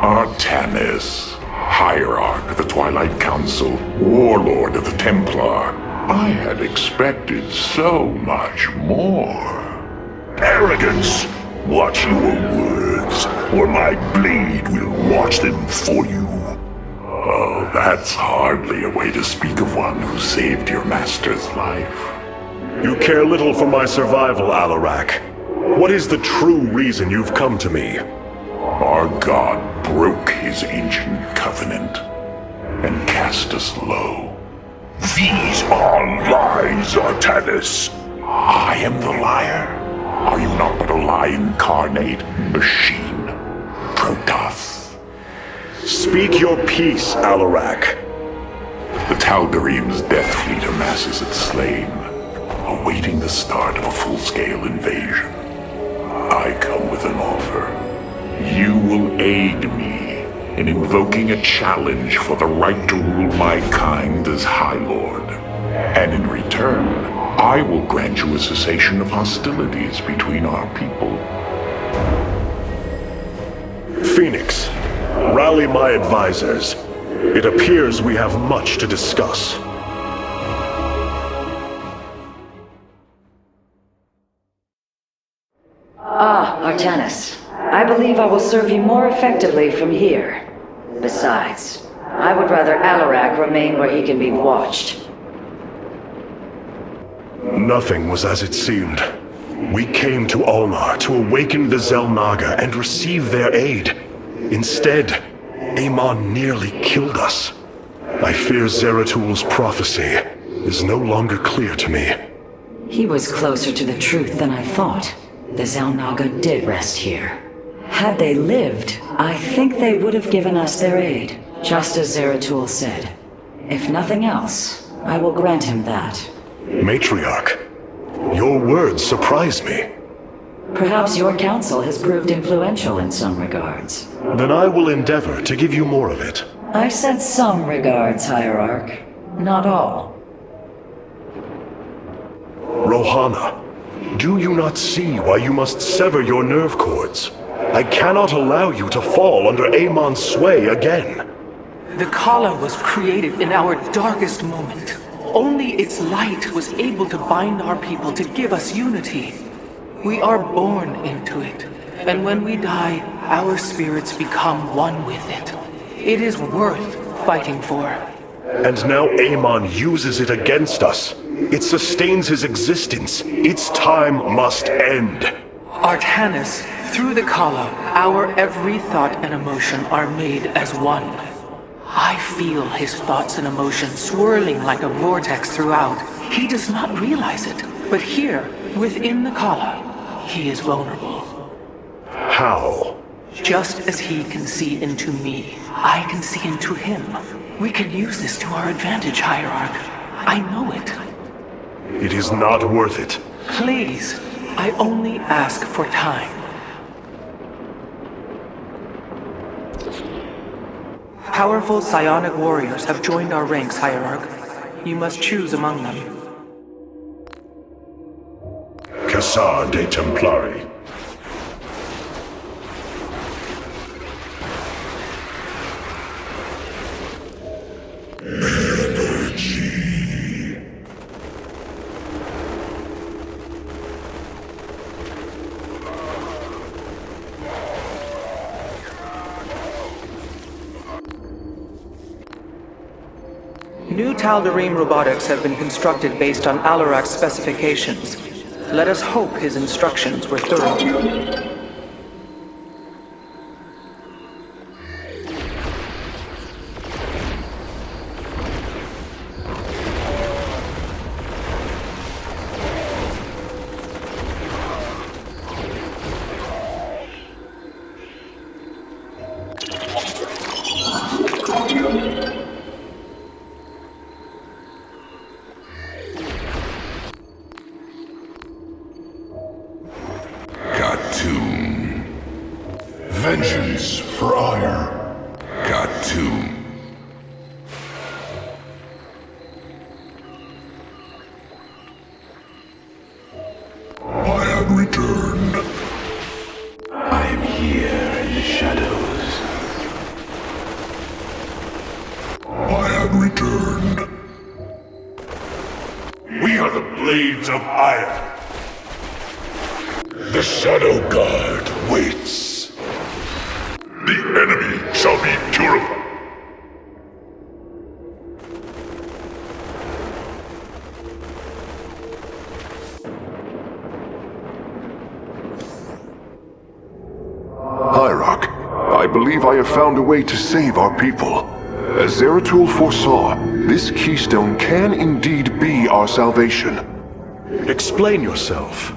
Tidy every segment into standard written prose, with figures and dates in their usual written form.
Artanis, Hierarch of the Twilight Council, Warlord of the Templar. I had expected so much more. Arrogance! Watch your words, or my blade will watch them for you. Oh, that's hardly a way to speak of one who saved your master's life. You care little for my survival, Alarak. What is the true reason you've come to me? Our god broke his ancient covenant and cast us low. These are lies, Artanis. I am the liar? Are you not but a lie incarnate, machine, Protoss? Speak your peace, Alarak. The Tal'Darim's death fleet amasses its slain, awaiting the start of a full-scale invasion. I come with an offer. You will aid me in invoking a challenge for the right to rule my kind as High Lord. And in return, I will grant you a cessation of hostilities between our people. Phoenix, rally my advisors. It appears we have much to discuss. Artanis, I believe I will serve you more effectively from here. Besides, I would rather Alarak remain where he can be watched. Nothing was as it seemed. We came to Ulnar to awaken the Xel'Naga and receive their aid. Instead, Amon nearly killed us. I fear Zeratul prophecy is no longer clear to me. He was closer to the truth than I thought. The Xel'Naga did rest here. Had they lived, I think they would have given us their aid, just as Zeratul said. If nothing else, I will grant him that. Matriarch, your words surprise me. Perhaps your counsel has proved influential in some regards. Then I will endeavor to give you more of it. I said some regards, Hierarch. Not all. Rohana, do you not see why you must sever your nerve cords? I cannot allow you to fall under Amon's sway again. The Kala was created in our darkest moment. Only its light was able to bind our people to give us unity. We are born into it, and when we die, our spirits become one with it. It is worth fighting for. And now Amon uses it against us. It sustains his existence. Its time must end. Artanis, through the Kala, our every thought and emotion are made as one. I feel his thoughts and emotions swirling like a vortex throughout. He does not realize it, but here, within the Kala, he is vulnerable. How? Just as he can see into me, I can see into him. We can use this to our advantage, Hierarch. I know it. It is not worth it. Please, I only ask for time. Powerful psionic warriors have joined our ranks, Hierarch. You must choose among them. Cassar de Templari. New Tal'Darim robotics have been constructed based on Alarak's specifications. Let us hope his instructions were thorough. Got too had returned. We are the Blades of Iron. The Shadow Guard waits. The enemy shall be purified. Hierarch, I believe I have found a way to save our people. As Zeratul foresaw, this keystone can indeed be our salvation. Explain yourself.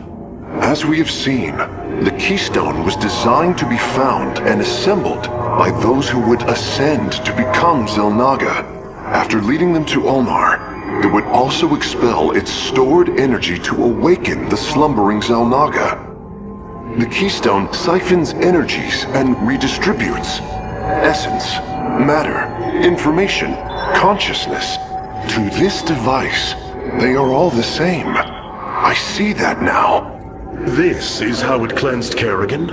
As we have seen, the keystone was designed to be found and assembled by those who would ascend to become Xel'Naga. After leading them to Ulnar, it would also expel its stored energy to awaken the slumbering Xel'Naga. The keystone siphons energies and redistributes essence, matter, information, consciousness. To this device, they are all the same. I see that now. This is how it cleansed Kerrigan?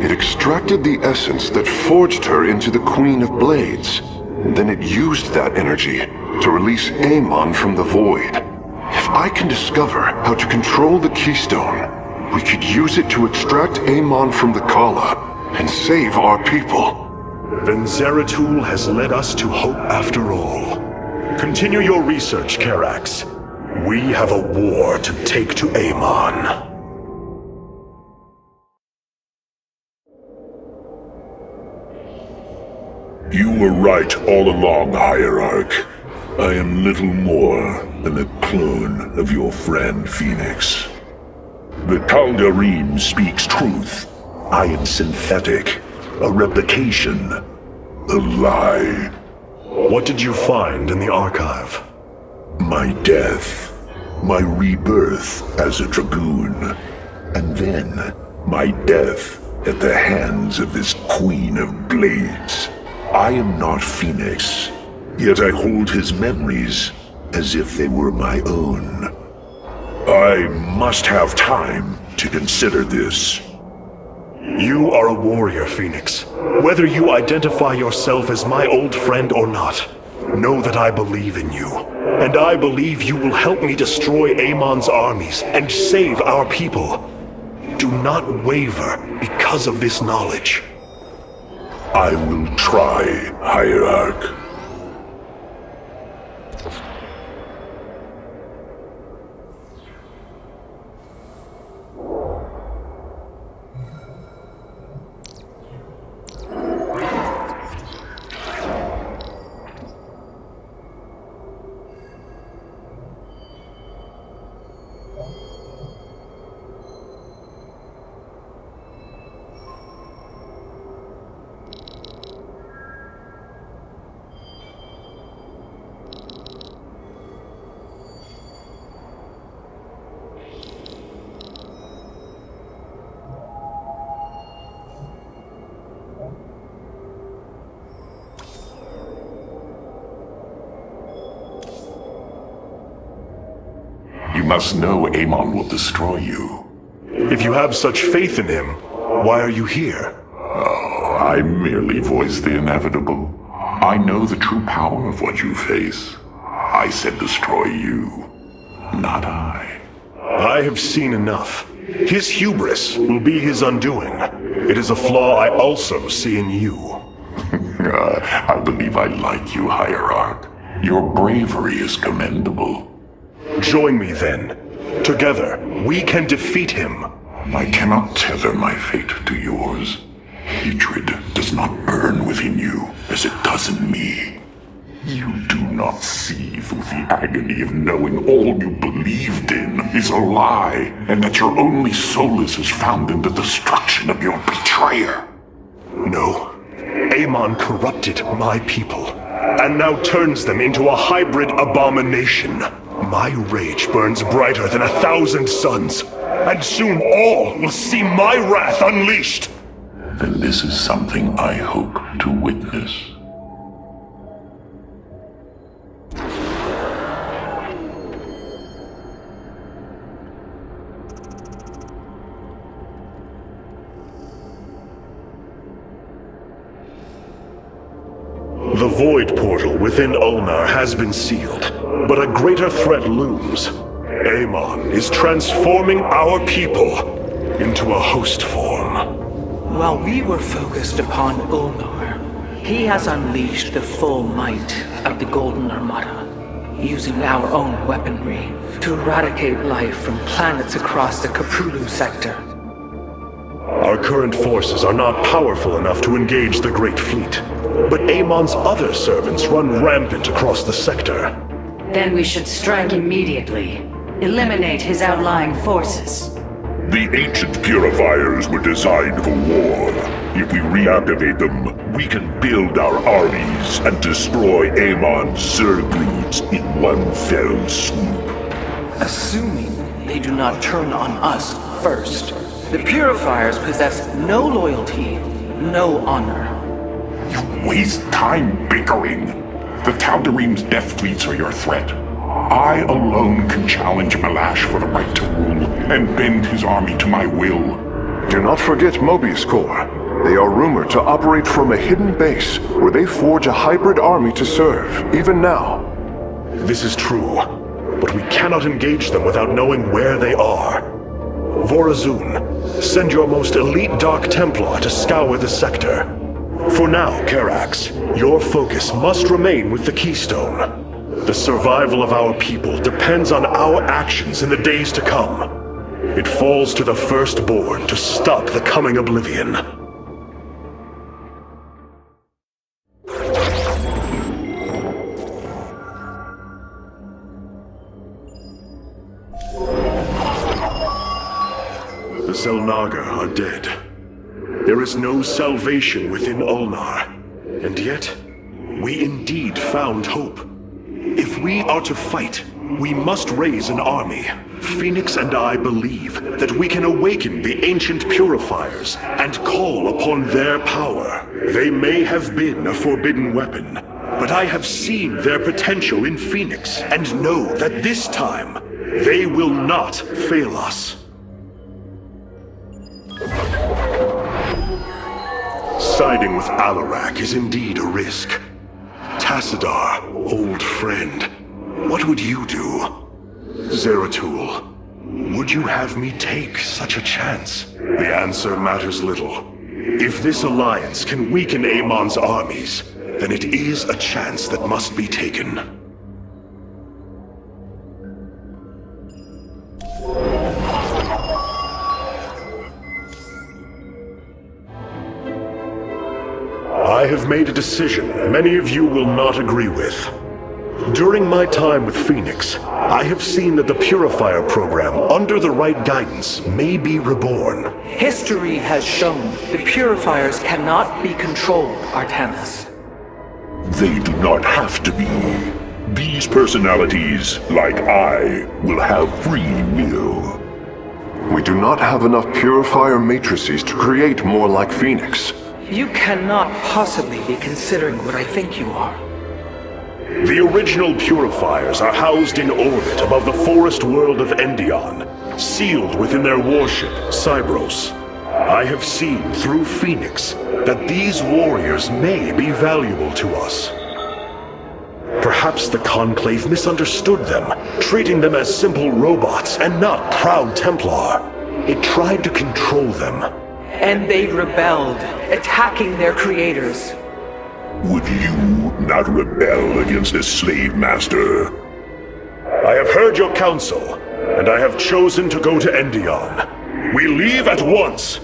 It extracted the essence that forged her into the Queen of Blades. Then it used that energy to release Amon from the void. If I can discover how to control the keystone, we could use it to extract Amon from the Kala and save our people. Then Zeratul has led us to hope after all. Continue your research, Karax. We have a war to take to Amon. You were right all along, Hierarch. I am little more than a clone of your friend Phoenix. The Tal'Darim speaks truth. I am synthetic, a replication, a lie. What did you find in the archive? My death, my rebirth as a dragoon, and then my death at the hands of this Queen of Blades. I am not Phoenix, yet I hold his memories as if they were my own. I must have time to consider this. You are a warrior, Phoenix. Whether you identify yourself as my old friend or not, know that I believe in you. And I believe you will help me destroy Amon's armies and save our people. Do not waver because of this knowledge. I will try, Hierarch. You must know Amon will destroy you. If you have such faith in him, why are you here? Oh, I merely voice the inevitable. I know the true power of what you face. I said destroy you, not I. I have seen enough. His hubris will be his undoing. It is a flaw I also see in you. I believe I like you, Hierarch. Your bravery is commendable. Join me then. Together, we can defeat him. I cannot tether my fate to yours. Hatred does not burn within you as it does in me. You do not see through the agony of knowing all you believed in is a lie, and that your only solace is found in the destruction of your betrayer. No. Amon corrupted my people, and now turns them into a hybrid abomination. My rage burns brighter than 1,000 suns, and soon all will see my wrath unleashed. Then this is something I hope to witness. The void portal within Ulnar has been sealed, but a greater threat looms. Amon is transforming our people into a host form. While we were focused upon Ulnar, he has unleashed the full might of the Golden Armada, using our own weaponry to eradicate life from planets across the Caprulu sector. Our current forces are not powerful enough to engage the Great Fleet, but Amon's other servants run rampant across the sector. Then we should strike immediately. Eliminate his outlying forces. The ancient purifiers were designed for war. If we reactivate them, we can build our armies and destroy Amon's Zerglings in one fell swoop. Assuming they do not turn on us first. The Purifiers possess no loyalty, no honor. You waste time bickering. The Tal'Darim's death fleets are your threat. I alone can challenge Malash for the right to rule and bend his army to my will. Do not forget Mobius Corps. They are rumored to operate from a hidden base where they forge a hybrid army to serve, even now. This is true, but we cannot engage them without knowing where they are. Vorazun, send your most elite Dark Templar to scour the sector. For now, Karax, your focus must remain with the Keystone. The survival of our people depends on our actions in the days to come. It falls to the Firstborn to stop the coming oblivion. The Xel'Naga are dead. There is no salvation within Ulnar, and yet, we indeed found hope. If we are to fight, we must raise an army. Phoenix and I believe that we can awaken the ancient purifiers and call upon their power. They may have been a forbidden weapon, but I have seen their potential in Phoenix and know that this time, they will not fail us. Siding with Alarak is indeed a risk. Tassadar, old friend, what would you do? Zeratul, would you have me take such a chance? The answer matters little. If this alliance can weaken Amon's armies, then it is a chance that must be taken. I have made a decision many of you will not agree with. During my time with Phoenix, I have seen that the Purifier program, under the right guidance, may be reborn. History has shown the Purifiers cannot be controlled, Artanis. They do not have to be. These personalities, like I, will have free will. We do not have enough Purifier matrices to create more like Phoenix. You cannot possibly be considering what I think you are. The original Purifiers are housed in orbit above the forest world of Endion, sealed within their warship, Cybros. I have seen through Phoenix that these warriors may be valuable to us. Perhaps the Conclave misunderstood them, treating them as simple robots and not proud Templar. It tried to control them. And they rebelled, attacking their creators. Would you not rebel against a slave master? I have heard your counsel, and I have chosen to go to Endion. We leave at once!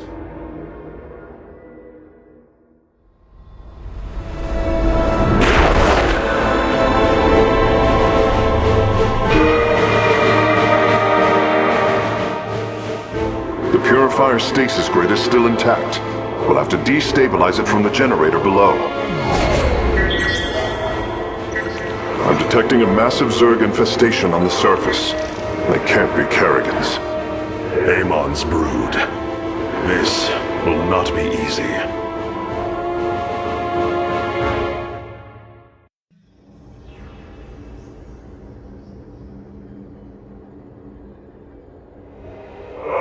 The Purifier stasis grid is still intact. We'll have to destabilize it from the generator below. I'm detecting a massive Zerg infestation on the surface. They can't be Kerrigans. Amon's brood. This will not be easy.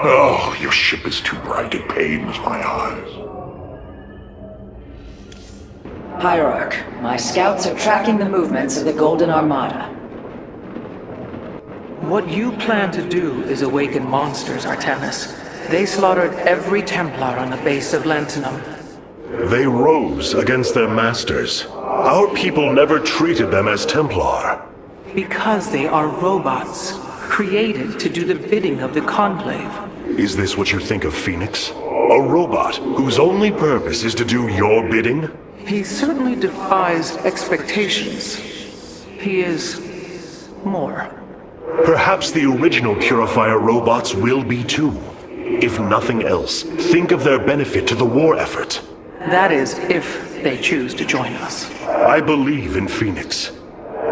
Oh, your ship is too bright, it pains my eyes. Hierarch, my scouts are tracking the movements of the Golden Armada. What you plan to do is awaken monsters, Artanis. They slaughtered every Templar on the base of Lantinum. They rose against their masters. Our people never treated them as Templar. Because they are robots, created to do the bidding of the Conclave. Is this what you think of Phoenix? A robot whose only purpose is to do your bidding? He certainly defies expectations. He is more. Perhaps the original Purifier robots will be too. If nothing else, think of their benefit to the war effort. That is, if they choose to join us. I believe in Phoenix.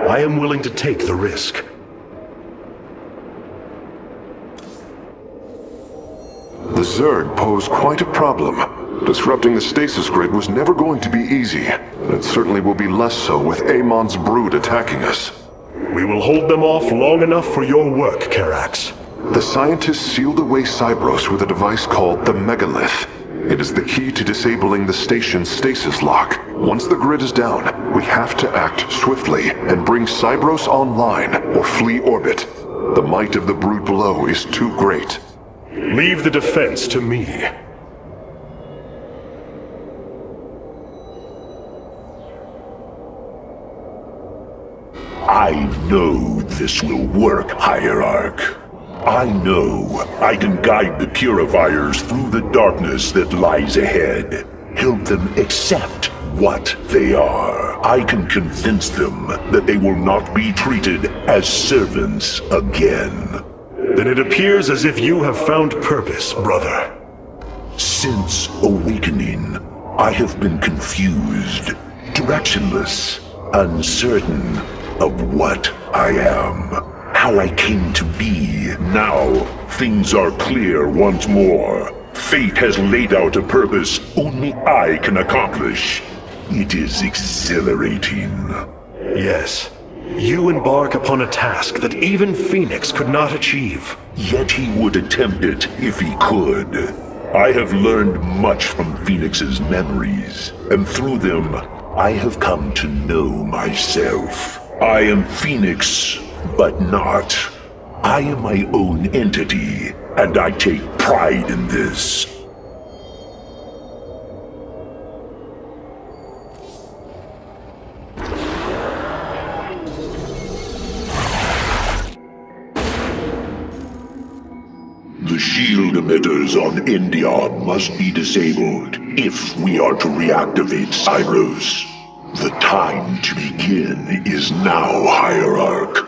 I am willing to take the risk. The Zerg pose quite a problem. Disrupting the stasis grid was never going to be easy, and it certainly will be less so with Amon's brood attacking us. We will hold them off long enough for your work, Karax. The scientists sealed away Cybros with a device called the Megalith. It is the key to disabling the station's stasis lock. Once the grid is down, we have to act swiftly and bring Cybros online or flee orbit. The might of the brood below is too great. Leave the defense to me. I know this will work, Hierarch. I know I can guide the Purifiers through the darkness that lies ahead. Help them accept what they are. I can convince them that they will not be treated as servants again. Then it appears as if you have found purpose, brother. Since awakening, I have been confused, directionless, uncertain of what I am, how I came to be. Now, things are clear once more. Fate has laid out a purpose only I can accomplish. It is exhilarating. Yes, you embark upon a task that even Phoenix could not achieve. Yet he would attempt it if he could. I have learned much from Phoenix's memories, and through them, I have come to know myself. I am Phoenix, but not. I am my own entity, and I take pride in this. The shield emitters on Endion must be disabled if we are to reactivate Cybros. The time to begin is now, Hierarch.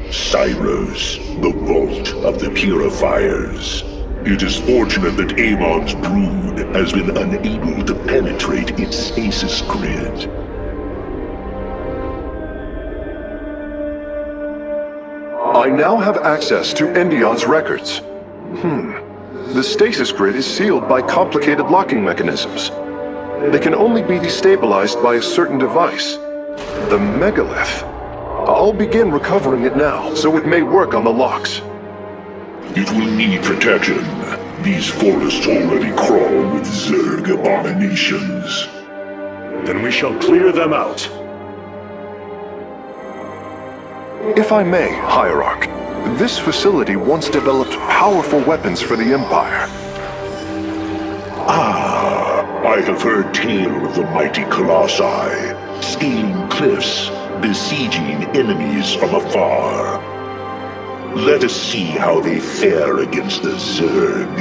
Cybros, the vault of the Purifiers. It is fortunate that Amon's brood has been unable to penetrate its stasis grid. I now have access to Endion's records. The stasis grid is sealed by complicated locking mechanisms. They can only be destabilized by a certain device. The Megalith. I'll begin recovering it now, so it may work on the locks. It will need protection. These forests already crawl with Zerg abominations. Then we shall clear them out. If I may, Hierarch, this facility once developed powerful weapons for the Empire. I have heard tale of the mighty Colossi, scaling cliffs, besieging enemies from afar. Let us see how they fare against the Zerg.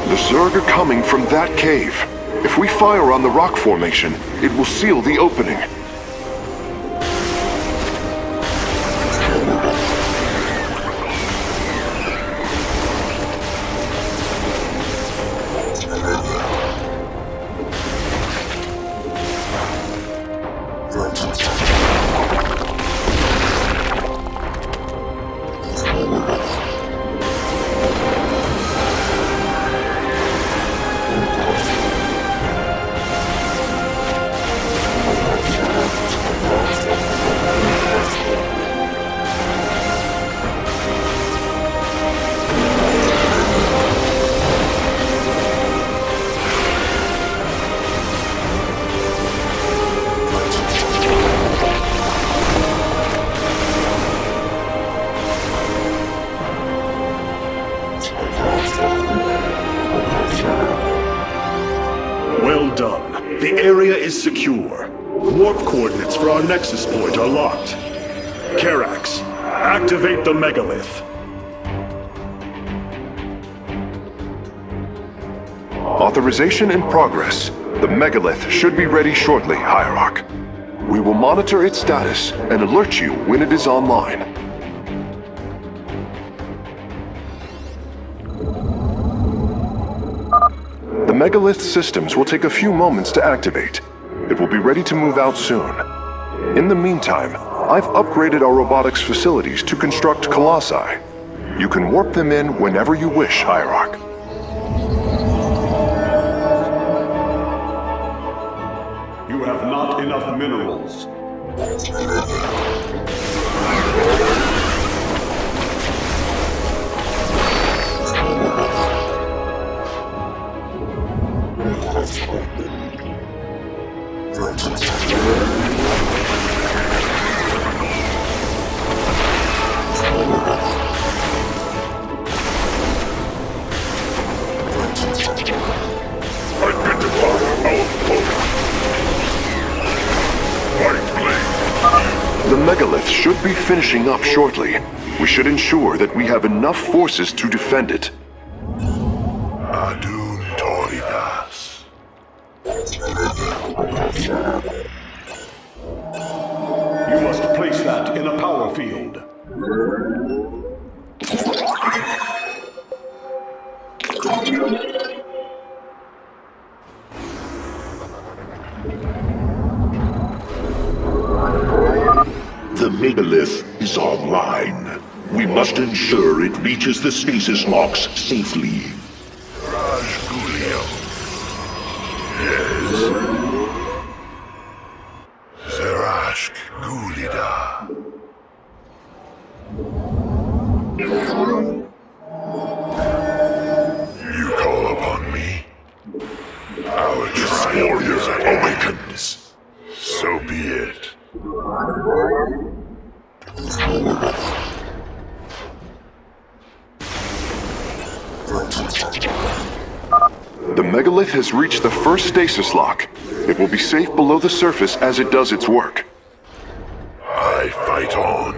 The Zerg are coming from that cave. If we fire on the rock formation, it will seal the opening. coordinates for our Nexus point are locked. Karax, activate the megalith. Authorization in progress. The megalith should be ready shortly, Hierarch. We will monitor its status and alert you when it is online. The megalith systems will take a few moments to activate. It will be ready to move out soon. In the meantime, I've upgraded our robotics facilities to construct colossi. You can warp them in whenever you wish, Hierarch. You have not enough minerals. The megalith should be finishing up shortly. We should ensure that we have enough forces to defend it. Adun Toridas. You must place that in a power field. The megalith is online. We must ensure it reaches the stasis locks safely. Rajguliel. Yes. Zerashk Gulida. You call upon me? Our warrior awakens. So be it. The megalith has reached the first stasis lock. It will be safe below the surface as it does its work. I fight on.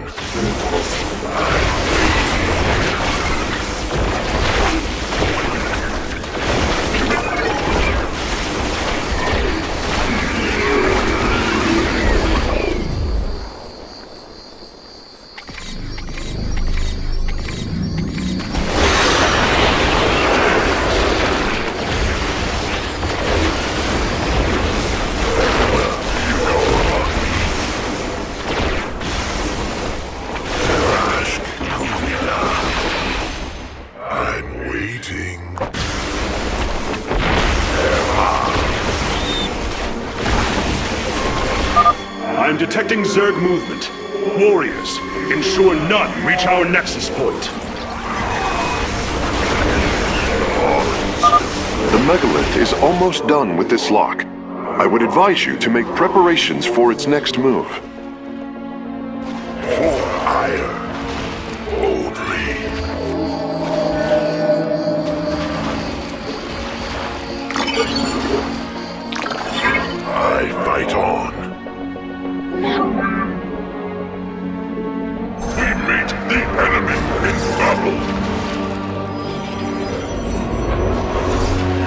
I'm detecting Zerg movement. Warriors, ensure none reach our Nexus point. The megalith is almost done with this lock. I would advise you to make preparations for its next move. For ire, boldly. I fight on. We meet the enemy in battle.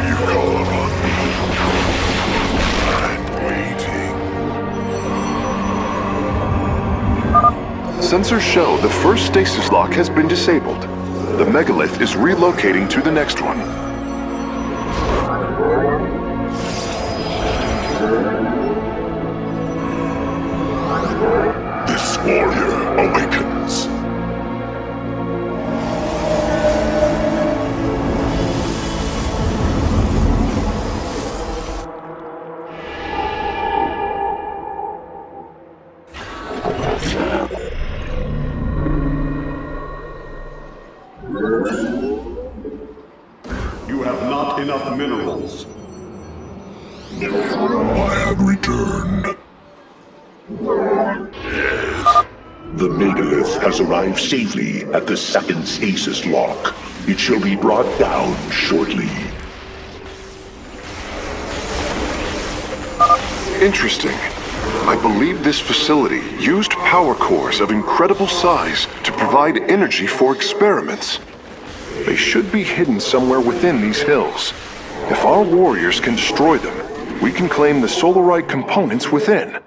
You call upon me. I'm waiting. Sensors show the first stasis lock has been disabled. The megalith is relocating to the next one. This warrior awakens. You have not enough minerals. I have returned. The megalith has arrived safely at the second stasis lock. It shall be brought down shortly. Interesting. I believe this facility used power cores of incredible size to provide energy for experiments. They should be hidden somewhere within these hills. If our warriors can destroy them, we can claim the Solarite components within.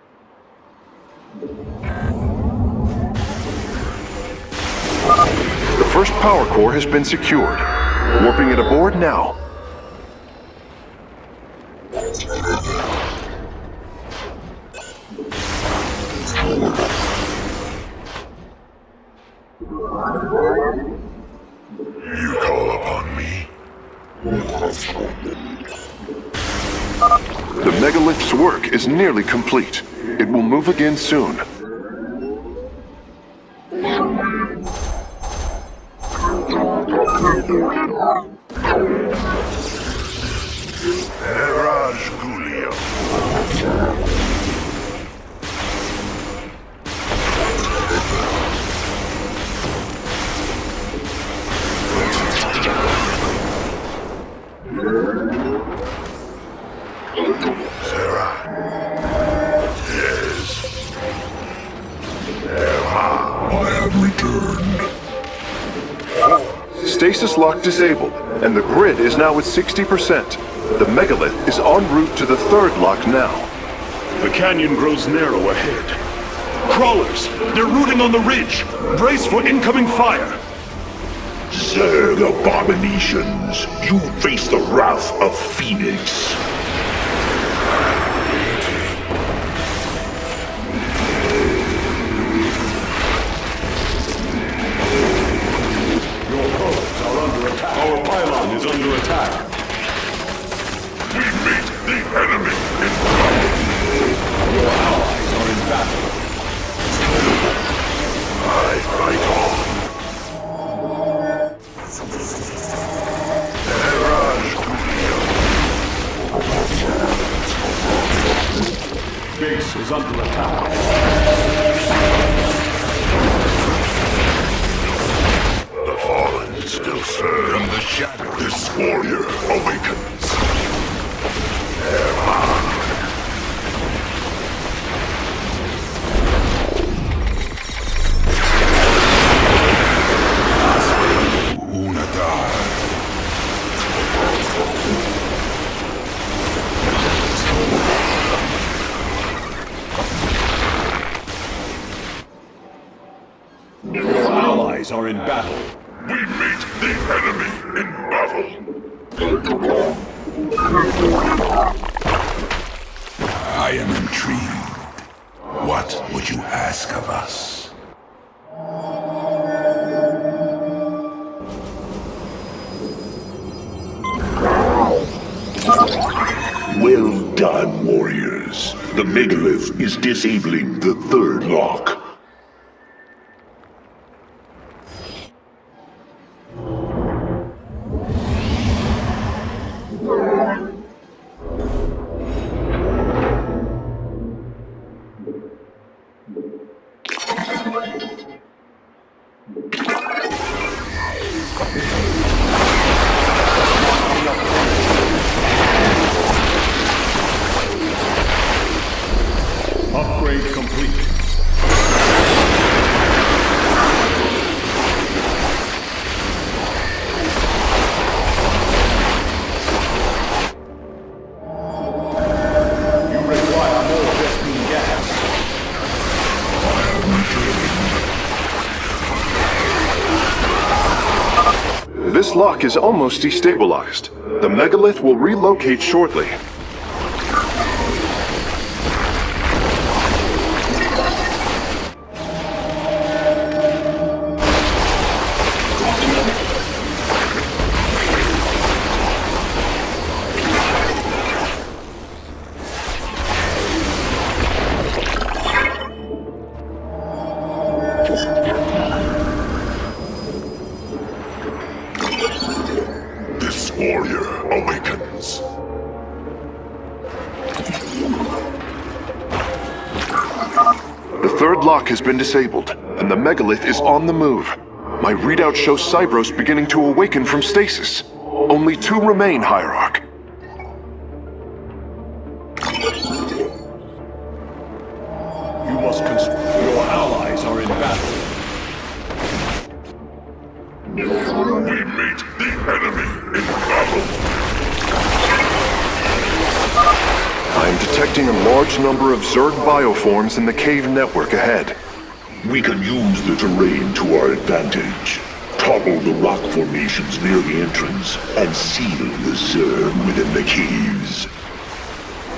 The first power core has been secured. Warping it aboard now. You call upon me? The megalith's work is nearly complete. It will move again soon. Stasis lock disabled, and the grid is now at 60%. The megalith is en route to the third lock now. The canyon grows narrow ahead. Crawlers! They're rooting on the ridge! Brace for incoming fire! Zerg abominations, you face the wrath of Phoenix. Our pylon is under attack. We meet the enemy in Your allies are in battle. I fight on. Base is under attack. The fallen still serve. From the shadow, this warrior awakens. Your allies are in battle. We meet the enemy in battle. I am intrigued. What would you ask of us? Well done, warriors. The megalith is disabling the third lock. Upgrade complete. You require more Vespene gas. This lock is almost destabilized. The megalith will relocate shortly. This warrior awakens. The third lock has been disabled, and the megalith is on the move. My readout shows Cybros beginning to awaken from stasis. Only 2 remain, Hierarch. must your allies are in battle. We meet the enemy in battle. I'm detecting a large number of Zerg bioforms in the cave network ahead. We can use the terrain to our advantage. Topple the rock formations near the entrance and seal the Zerg within the caves.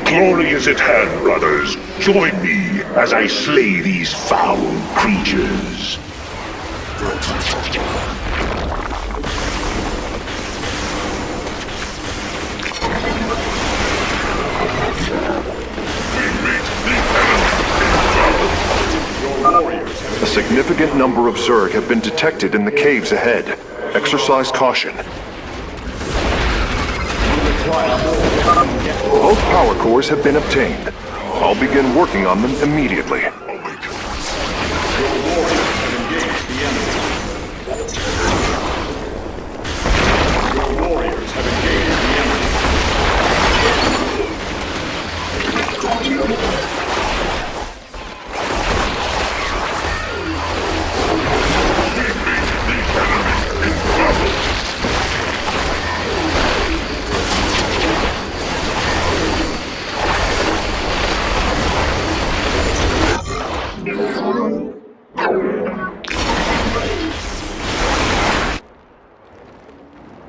Glory is at hand, brothers. Join me as I slay these foul creatures. A significant number of Zerg have been detected in the caves ahead. Exercise caution. Both power cores have been obtained. I'll begin working on them immediately.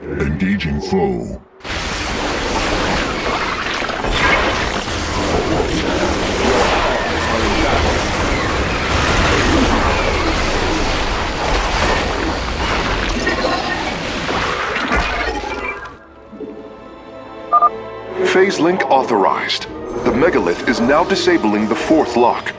Engaging foe. Phase link authorized. The megalith is now disabling the fourth lock.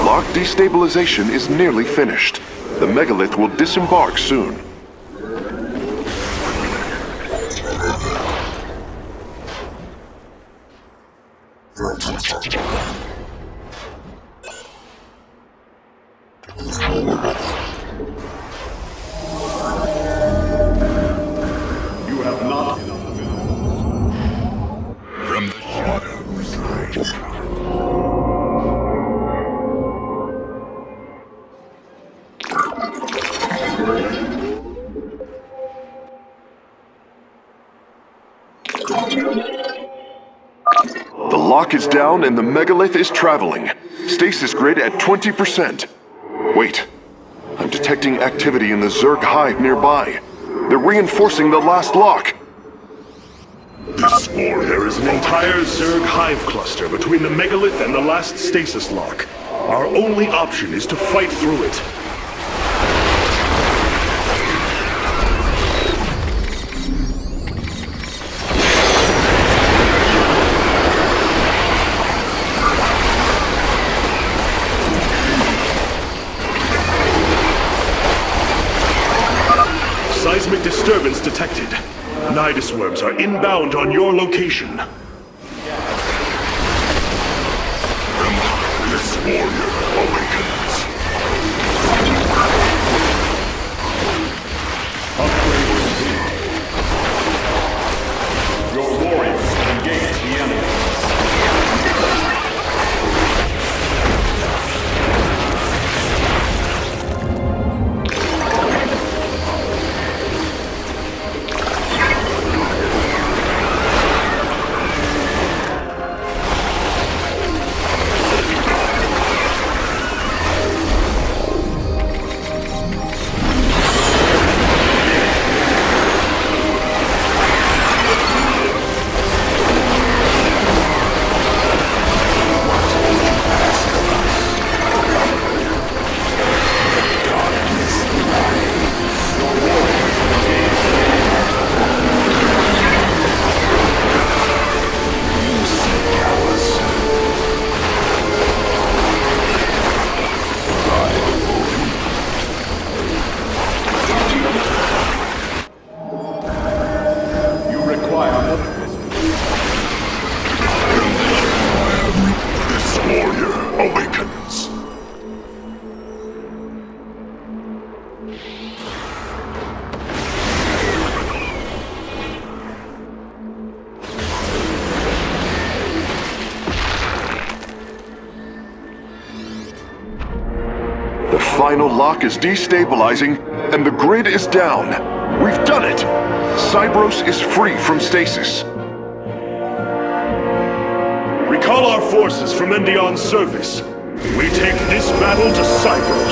Lock destabilization is nearly finished. The megalith will disembark soon. You have not From the shadows, The lock is down and the megalith is traveling. Stasis grid at 20%. Wait. I'm detecting activity in the Zerg hive nearby. They're reinforcing the last lock. this war There is an entire Zerg hive cluster between the megalith and the last stasis lock. Our only option is to fight through it. Seismic disturbance detected. Nidus worms are inbound on your location. this warrior awakens. Upgrade complete. Your warriors engage the enemy. The final lock is destabilizing, and the grid is down. We've done it! Cybros is free from stasis. Recall our forces from Endion's surface. We take this battle to Cybros.